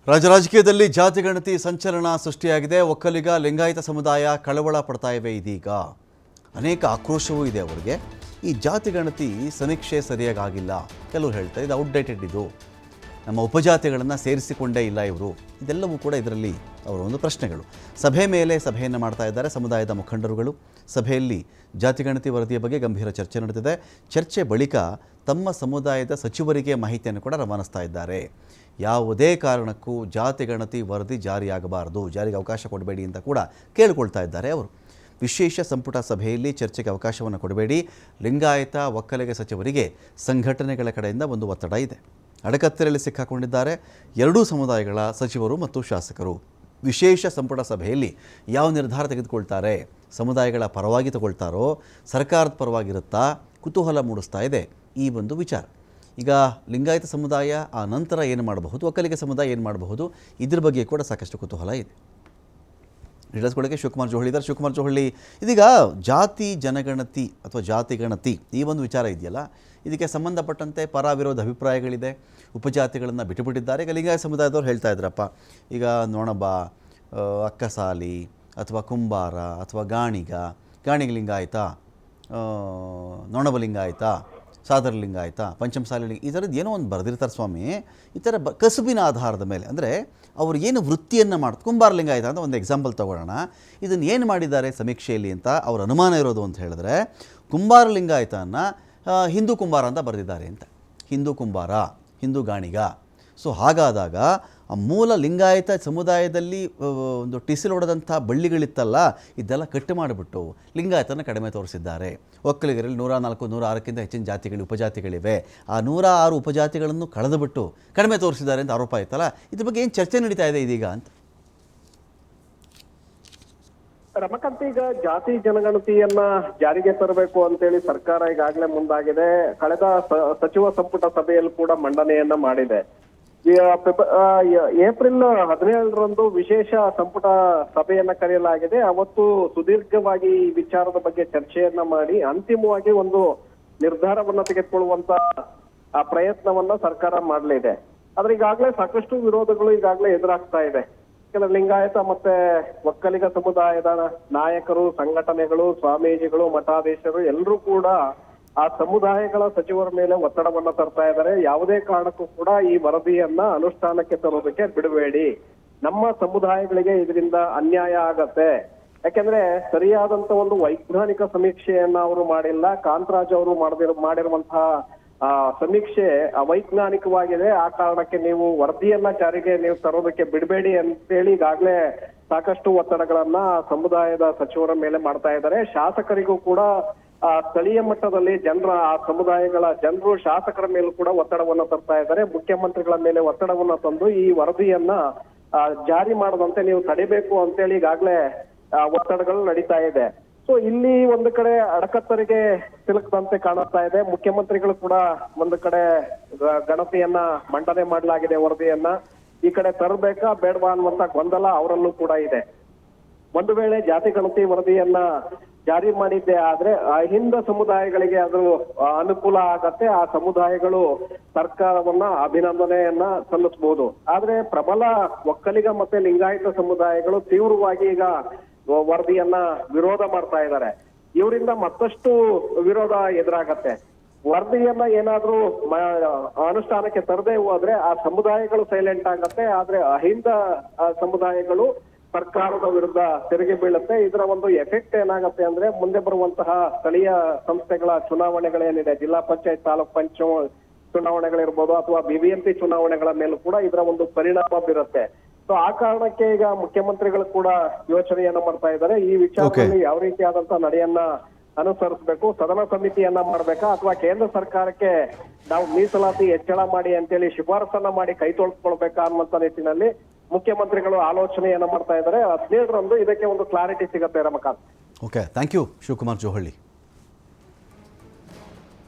ರಾಜಕೀಯದಲ್ಲಿ ಜಾತಿಗಣತಿ ಸಂಚಲನ ಸೃಷ್ಟಿಯಾಗಿದೆ. ಒಕ್ಕಲಿಗ ಲಿಂಗಾಯತ ಸಮುದಾಯ ಕಳವಳ ಪಡ್ತಾ ಇವೆ. ಇದೀಗ ಅನೇಕ ಆಕ್ರೋಶವೂ ಇದೆ ಅವರಿಗೆ. ಈ ಜಾತಿಗಣತಿ ಸಮೀಕ್ಷೆ ಸರಿಯಾಗಿ ಆಗಿಲ್ಲ. ಕೆಲವರು ಹೇಳ್ತಾರೆ ಇದು ಔಟ್ಡೇಟೆಡ್, ಇದು ನಮ್ಮ ಉಪಜಾತಿಗಳನ್ನು ಸೇರಿಸಿಕೊಂಡೇ ಇಲ್ಲ ಇವರು. ಇದೆಲ್ಲವೂ ಕೂಡ ಇದರಲ್ಲಿ ಅವರ ಒಂದು ಪ್ರಶ್ನೆಗಳು. ಸಭೆ ಮೇಲೆ ಸಭೆಯನ್ನು ಮಾಡ್ತಾ ಇದ್ದಾರೆ ಸಮುದಾಯದ ಮುಖಂಡರುಗಳು. ಸಭೆಯಲ್ಲಿ ಜಾತಿಗಣತಿ ವರದಿಯ ಬಗ್ಗೆ ಗಂಭೀರ ಚರ್ಚೆ ನಡೆದಿದೆ. ಚರ್ಚೆ ಬಳಿಕ ತಮ್ಮ ಸಮುದಾಯದ ಸಚಿವರಿಗೆ ಮಾಹಿತಿಯನ್ನು ಕೂಡ ರವಾನಿಸ್ತಾ ಇದ್ದಾರೆ. ಯಾವುದೇ ಕಾರಣಕ್ಕೂ ಜಾತಿಗಣತಿ ವರದಿ ಜಾರಿಯಾಗಬಾರದು, ಜಾರಿಗೆ ಅವಕಾಶ ಕೊಡಬೇಡಿ ಅಂತ ಕೂಡ ಕೇಳಿಕೊಳ್ತಾ ಇದ್ದಾರೆ ಅವರು. ವಿಶೇಷ ಸಂಪುಟ ಸಭೆಯಲ್ಲಿ ಚರ್ಚೆಗೆ ಅವಕಾಶವನ್ನು ಕೊಡಬೇಡಿ, ಲಿಂಗಾಯತ ಒಕ್ಕಲಿಗ ಸಚಿವರಿಗೆ ಸಂಘಟನೆಗಳ ಕಡೆಯಿಂದ ಒಂದು ಒತ್ತಡ ಇದೆ. ಅಡಕತ್ತರೆಯಲ್ಲಿ ಸಿಕ್ಕಾಕೊಂಡಿದ್ದಾರೆ ಎರಡೂ ಸಮುದಾಯಗಳ ಸಚಿವರು ಮತ್ತು ಶಾಸಕರು. ವಿಶೇಷ ಸಂಪುಟ ಸಭೆಯಲ್ಲಿ ಯಾವ ನಿರ್ಧಾರ ತೆಗೆದುಕೊಳ್ತಾರೆ, ಸಮುದಾಯಗಳ ಪರವಾಗಿ ತಗೊಳ್ತಾರೋ ಸರ್ಕಾರದ ಪರವಾಗಿರುತ್ತಾ, ಕುತೂಹಲ ಮೂಡಿಸ್ತಾ ಇದೆ ಈ ಒಂದು ವಿಚಾರ. ಈಗ ಲಿಂಗಾಯತ ಸಮುದಾಯ ಆ ನಂತರ ಏನು ಮಾಡಬಹುದು, ಒಕ್ಕಲಿಗ ಸಮುದಾಯ ಏನು ಮಾಡಬಹುದು, ಇದ್ರ ಬಗ್ಗೆ ಕೂಡ ಸಾಕಷ್ಟು ಕುತೂಹಲ ಇದೆ. ಡೀಟೇಲ್ಸ್ಗಳಿಗೆ ಶಿವಕುಮಾರ್ ಜೋಹಳಿ ಇದ್ದಾರೆ. ಶಿವಕುಮಾರ್ ಜೋಹಳಿ, ಇದೀಗ ಜಾತಿ ಜನಗಣತಿ ಅಥವಾ ಜಾತಿಗಣತಿ ಈ ಒಂದು ವಿಚಾರ ಇದೆಯಲ್ಲ, ಇದಕ್ಕೆ ಸಂಬಂಧಪಟ್ಟಂತೆ ಪರ ವಿರೋಧ ಅಭಿಪ್ರಾಯಗಳಿದೆ. ಉಪಜಾತಿಗಳನ್ನು ಬಿಟ್ಟುಬಿಟ್ಟಿದ್ದಾರೆ. ಈಗ ಲಿಂಗಾಯತ ಸಮುದಾಯದವ್ರು ಹೇಳ್ತಾ ಇದ್ರಪ್ಪ, ಈಗ ನೊಣಬ, ಅಕ್ಕಸಾಲಿ ಅಥವಾ ಕುಂಬಾರ ಅಥವಾ ಗಾಣಿಗ ಲಿಂಗಾಯತ, ನೊಣಬ ಲಿಂಗಾಯತ, ಸಾದರ ಲಿಂಗಾಯತ, ಪಂಚಮಸಾಲಿ ಲಿಂಗ, ಈ ಥರದ್ದು ಏನೋ ಒಂದು ಬರೆದಿರ್ತಾರೆ ಸ್ವಾಮಿ. ಈ ಥರ ಕಸುಬಿನ ಆಧಾರದ ಮೇಲೆ, ಅಂದರೆ ಅವರು ಏನು ವೃತ್ತಿಯನ್ನು ಮಾಡ್ತಾರೆ. ಕುಂಬಾರ ಲಿಂಗಾಯತ ಅಂತ ಒಂದು ಎಕ್ಸಾಂಪಲ್ ತೊಗೊಳ್ಳೋಣ. ಇದನ್ನು ಏನು ಮಾಡಿದ್ದಾರೆ ಸಮೀಕ್ಷೆಯಲ್ಲಿ ಅಂತ ಅವ್ರ ಅನುಮಾನ ಇರೋದು ಅಂತ ಹೇಳಿದ್ರೆ, ಕುಂಬಾರ ಲಿಂಗಾಯತನ ಹಿಂದೂ ಕುಂಬಾರ ಅಂತ ಬರೆದಿದ್ದಾರೆ ಅಂತ. ಹಿಂದೂ ಕುಂಬಾರ, ಹಿಂದೂ ಗಾಣಿಗ. ಸೊ ಹಾಗಾದಾಗ ಆ ಮೂಲ ಲಿಂಗಾಯತ ಸಮುದಾಯದಲ್ಲಿ ಒಂದು ಟಿಸಿಲೊಡೆದಂಥ ಬಳ್ಳಿಗಳಿತ್ತಲ್ಲ, ಇದೆಲ್ಲ ಕಟ್ಟು ಮಾಡಿಬಿಟ್ಟು ಲಿಂಗಾಯತನ ಕಡಿಮೆ ತೋರಿಸಿದ್ದಾರೆ. ಒಕ್ಕಲಿಗರಲ್ಲಿ 104, 106ಕ್ಕಿಂತ ಹೆಚ್ಚಿನ ಜಾತಿಗಳು, ಉಪಜಾತಿಗಳಿವೆ. ಆ 106 ಉಪಜಾತಿಗಳನ್ನು ಕಳೆದುಬಿಟ್ಟು ಕಡಿಮೆ ತೋರಿಸಿದ್ದಾರೆ ಅಂತ ಆರೋಪ ಆಯ್ತಲ್ಲ, ಇದ್ರ ಬಗ್ಗೆ ಏನು ಚರ್ಚೆ ನಡೀತಾ ಇದೆ ಇದೀಗ ಅಂತ? ರಮಕಾಂತ್, ಈಗ ಜಾತಿ ಜನಗಣತಿಯನ್ನ ಜಾರಿಗೆ ತರಬೇಕು ಅಂತೇಳಿ ಸರ್ಕಾರ ಈಗಾಗಲೇ ಮುಂದಾಗಿದೆ. ಕಳೆದ ಸಚಿವ ಸಂಪುಟ ಸಭೆಯಲ್ಲಿ ಕೂಡ ಮಂಡನೆಯನ್ನ ಮಾಡಿದೆ. ಏಪ್ರಿಲ್ 17ರಂದು ವಿಶೇಷ ಸಂಪುಟ ಸಭೆಯನ್ನ ಕರೆಯಲಾಗಿದೆ. ಅವತ್ತು ಸುದೀರ್ಘವಾಗಿ ಈ ವಿಚಾರದ ಬಗ್ಗೆ ಚರ್ಚೆಯನ್ನ ಮಾಡಿ ಅಂತಿಮವಾಗಿ ಒಂದು ನಿರ್ಧಾರವನ್ನ ತೆಗೆದುಕೊಳ್ಳುವಂತ ಪ್ರಯತ್ನವನ್ನ ಸರ್ಕಾರ ಮಾಡಲಿದೆ. ಆದ್ರೆ ಈಗಾಗಲೇ ಸಾಕಷ್ಟು ವಿರೋಧಗಳು ಈಗಾಗಲೇ ಎದುರಾಗ್ತಾ ಇದೆ. ಕೆಲ ಲಿಂಗಾಯತ ಮತ್ತೆ ಒಕ್ಕಲಿಗ ಸಮುದಾಯದ ನಾಯಕರು, ಸಂಘಟನೆಗಳು, ಸ್ವಾಮೀಜಿಗಳು, ಮಠಾಧೀಶರು ಎಲ್ಲರೂ ಕೂಡ ಆ ಸಮುದಾಯಗಳ ಸಚಿವರ ಮೇಲೆ ಒತ್ತಡವನ್ನ ತರ್ತಾ ಇದ್ದಾರೆ. ಯಾವುದೇ ಕಾರಣಕ್ಕೂ ಕೂಡ ಈ ವರದಿಯನ್ನ ಅನುಷ್ಠಾನಕ್ಕೆ ತರೋದಕ್ಕೆ ಬಿಡಬೇಡಿ, ನಮ್ಮ ಸಮುದಾಯಗಳಿಗೆ ಇದರಿಂದ ಅನ್ಯಾಯ ಆಗತ್ತೆ. ಯಾಕೆಂದ್ರೆ ಸರಿಯಾದಂತ ಒಂದು ವೈಜ್ಞಾನಿಕ ಸಮೀಕ್ಷೆಯನ್ನ ಅವರು ಮಾಡಿಲ್ಲ. ಕಾಂತರಾಜ್ ಅವರು ಮಾಡಿರುವಂತಹ ಸಮೀಕ್ಷೆ ಅವೈಜ್ಞಾನಿಕವಾಗಿದೆ. ಆ ಕಾರಣಕ್ಕೆ ನೀವು ವರದಿಯನ್ನ ಜಾರಿಗೆ ನೀವು ತರೋದಕ್ಕೆ ಬಿಡಬೇಡಿ ಅಂತೇಳಿ ಈಗಾಗಲೇ ಸಾಕಷ್ಟು ಒತ್ತಡಗಳನ್ನ ಸಮುದಾಯದ ಸಚಿವರ ಮೇಲೆ ಮಾಡ್ತಾ ಇದ್ದಾರೆ. ಶಾಸಕರಿಗೂ ಕೂಡ ಸ್ಥಳೀಯ ಮಟ್ಟದಲ್ಲಿ ಆ ಸಮುದಾಯಗಳ ಜನರು ಶಾಸಕರ ಮೇಲೂ ಕೂಡ ಒತ್ತಡವನ್ನ ತರ್ತಾ ಇದ್ದಾರೆ. ಮುಖ್ಯಮಂತ್ರಿಗಳ ಮೇಲೆ ಒತ್ತಡವನ್ನ ತಂದು ಈ ವರದಿಯನ್ನ ಜಾರಿ ಮಾಡದಂತೆ ನೀವು ತಡಿಬೇಕು ಅಂತೇಳಿ ಈಗಾಗಲೇ ಒತ್ತಡಗಳು ನಡೀತಾ ಇದೆ. ಸೊ ಇಲ್ಲಿ ಒಂದು ಕಡೆ ಅಡಕತ್ತರಿಗೆ ಸಿಲುಕದಂತೆ ಕಾಣಿಸ್ತಾ ಇದೆ. ಮುಖ್ಯಮಂತ್ರಿಗಳು ಕೂಡ ಒಂದು ಕಡೆ ಗಣತಿಯನ್ನ ಮಂಡನೆ ಮಾಡಲಾಗಿದೆ, ವರದಿಯನ್ನ ಈ ಕಡೆ ತರಬೇಕಾ ಬೇಡವಾ ಅನ್ನುವಂತ ಗೊಂದಲ ಅವರಲ್ಲೂ ಕೂಡ ಇದೆ. ಒಂದು ವೇಳೆ ಜಾತಿ ಗಣತಿ ವರದಿಯನ್ನ ಜಾರಿ ಮಾಡಿದ್ದೆ ಆದ್ರೆ ಅಹಿಂದ ಸಮುದಾಯಗಳಿಗೆ ಅದು ಅನುಕೂಲ ಆಗತ್ತೆ. ಆ ಸಮುದಾಯಗಳು ಸರ್ಕಾರವನ್ನ ಅಭಿನಂದನೆಯನ್ನ ಸಲ್ಲಿಸಬಹುದು. ಆದ್ರೆ ಪ್ರಬಲ ಒಕ್ಕಲಿಗ ಮತ್ತೆ ಲಿಂಗಾಯತ ಸಮುದಾಯಗಳು ತೀವ್ರವಾಗಿ ಈಗ ವರದಿಯನ್ನ ವಿರೋಧ ಮಾಡ್ತಾ ಇದ್ದಾರೆ. ಇವರಿಂದ ಮತ್ತಷ್ಟು ವಿರೋಧ ಎದುರಾಗತ್ತೆ. ವರದಿಯನ್ನ ಏನಾದ್ರೂ ಅನುಷ್ಠಾನಕ್ಕೆ ತರದೇ ಹೋದ್ರೆ ಆ ಸಮುದಾಯಗಳು ಸೈಲೆಂಟ್ ಆಗತ್ತೆ. ಆದ್ರೆ ಅಹಿಂದ ಸಮುದಾಯಗಳು ಸರ್ಕಾರದ ವಿರುದ್ಧ ತೆರಿಗೆ ಬೀಳುತ್ತೆ. ಇದರ ಒಂದು ಎಫೆಕ್ಟ್ ಏನಾಗತ್ತೆ ಅಂದ್ರೆ ಮುಂದೆ ಬರುವಂತಹ ಸ್ಥಳೀಯ ಸಂಸ್ಥೆಗಳ ಚುನಾವಣೆಗಳೇನಿದೆ, ಜಿಲ್ಲಾ ಪಂಚಾಯತ್, ತಾಲೂಕ್ ಪಂಚಾಯತ್ ಚುನಾವಣೆಗಳಿರ್ಬೋದು ಅಥವಾ BBMP ಚುನಾವಣೆಗಳ ಮೇಲೂ ಕೂಡ ಇದರ ಒಂದು ಪರಿಣಾಮ ಬೀರುತ್ತೆ. ಸೊ ಆ ಕಾರಣಕ್ಕೆ ಈಗ ಮುಖ್ಯಮಂತ್ರಿಗಳು ಕೂಡ ಯೋಚನೆಯನ್ನ ಮಾಡ್ತಾ ಇದ್ದಾರೆ. ಈ ವಿಚಾರದಲ್ಲಿ ಯಾವ ರೀತಿಯಾದಂತಹ ನಡೆಯನ್ನ ಅನುಸರಿಸಬೇಕು, ಸದನ ಸಮಿತಿಯನ್ನ ಮಾಡ್ಬೇಕಾ ಅಥವಾ ಕೇಂದ್ರ ಸರ್ಕಾರಕ್ಕೆ ನಾವು ಮೀಸಲಾತಿ ಹೆಚ್ಚಳ ಮಾಡಿ ಅಂತೇಳಿ ಶಿಫಾರಸನ್ನ ಮಾಡಿ ಕೈ ತೊಳ್ಕೊಳ್ಬೇಕಾ ಅನ್ನುವಂತ ನಿಟ್ಟಿನಲ್ಲಿ ಮುಖ್ಯಮಂತ್ರಿಗಳು ಆಲೋಚನೆಯನ್ನ ಮಾಡ್ತಾ ಇದ್ದಾರೆ. 17ರಂದು ಇದಕ್ಕೆ ಒಂದು ಕ್ಲಾರಿಟಿ ಸಿಗುತ್ತೆ Ramakant. Okay, thank you Shivakumar ಜೋಹಳಿ.